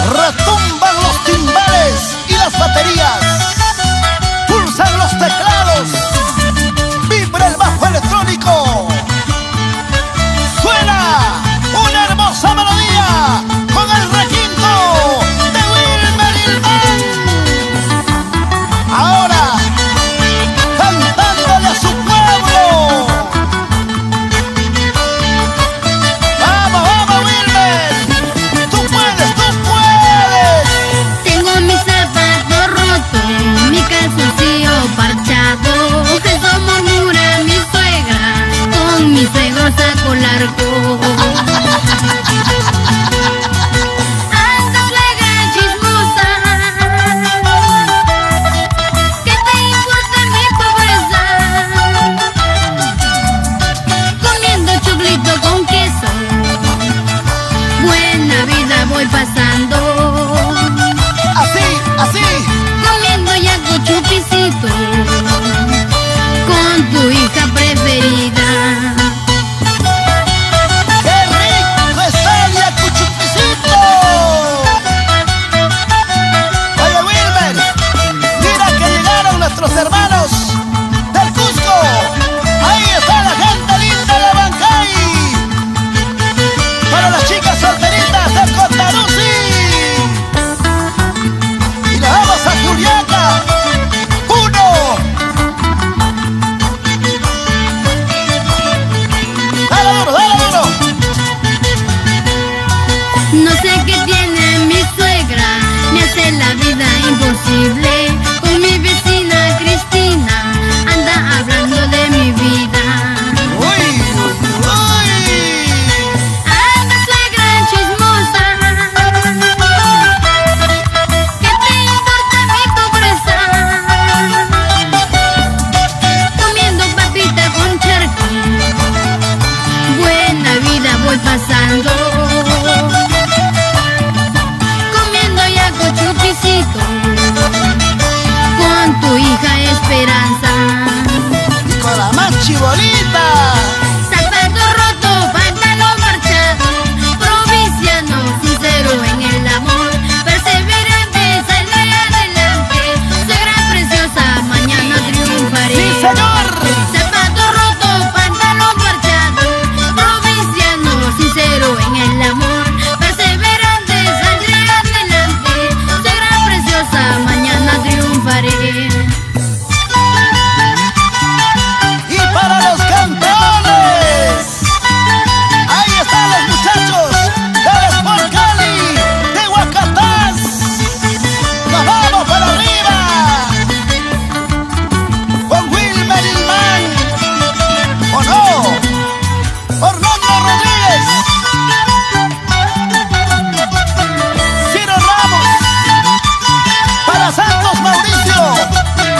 Retumban los timbales y las baterías, pulsan los teclados, vibra el bajo electrónico. Suena una hermosa melodía con el requinto de Wilmer Ilman. Ahora, cantándole a su pueblo. Vamos, vamos, Wilmer, tú puedes, tú puedes. Tengo mis zapatos rotos, mi calzoncillo parchado. Eso murmura mi suegra, con mi suegro saco largo. Anda, suegra chismosa, ¿qué te importa mi pobreza? Comiendo choclito con queso, buena vida voy pasando. Así, así. Comiendo yaco chupicito con tu hija preferida. ¡Qué rico está el yacuchupicito! Oye, Wilmer, mira que llegaron nuestros hermanos del Cusco. Ahí está la gente linda de Bancay. Para las chicas solteritas de Cotarusi. Y nos vamos a Juliaca. ¡Uno! ¡Dale duro, dale duro! No sé qué tiene mi suegra, me hace la vida imposible. Con mi vecina Cristina anda hablando de mi vida. ¡Uy, uy, uy! Anda, suegra chismosa, ¿qué te importa mi pobreza? Comiendo papita con charco, buena vida voy pasando. Comiendo yaco chupicito con tu hija Esperanza. Y con la más chibolita. Zapato roto, pantalón marchado, provinciano, sincero en el amor, perseverante, saldré adelante, suegra preciosa, mañana triunfaré. ¡Sí, señor! Zapato roto, pantalón marchado, provinciano, sincero en el amor, perseverante, saldré adelante, suegra preciosa, mañana triunfaré. Y para los campeones, ahí están los muchachos del Sport Cali de Huacatás. Nos vamos para arriba con Wilmer Ilman. ¿O no? Orlando Rodríguez, Ciro Ramos, para Santos Mauricio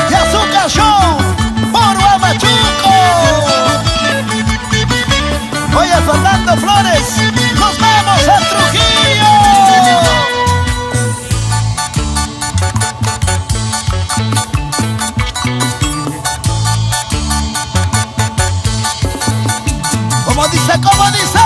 y Azúcar Show por Huamachuco. Oye, Fernando Flores, nos vamos a Trujillo. ¿Cómo dice? ¿Cómo dice?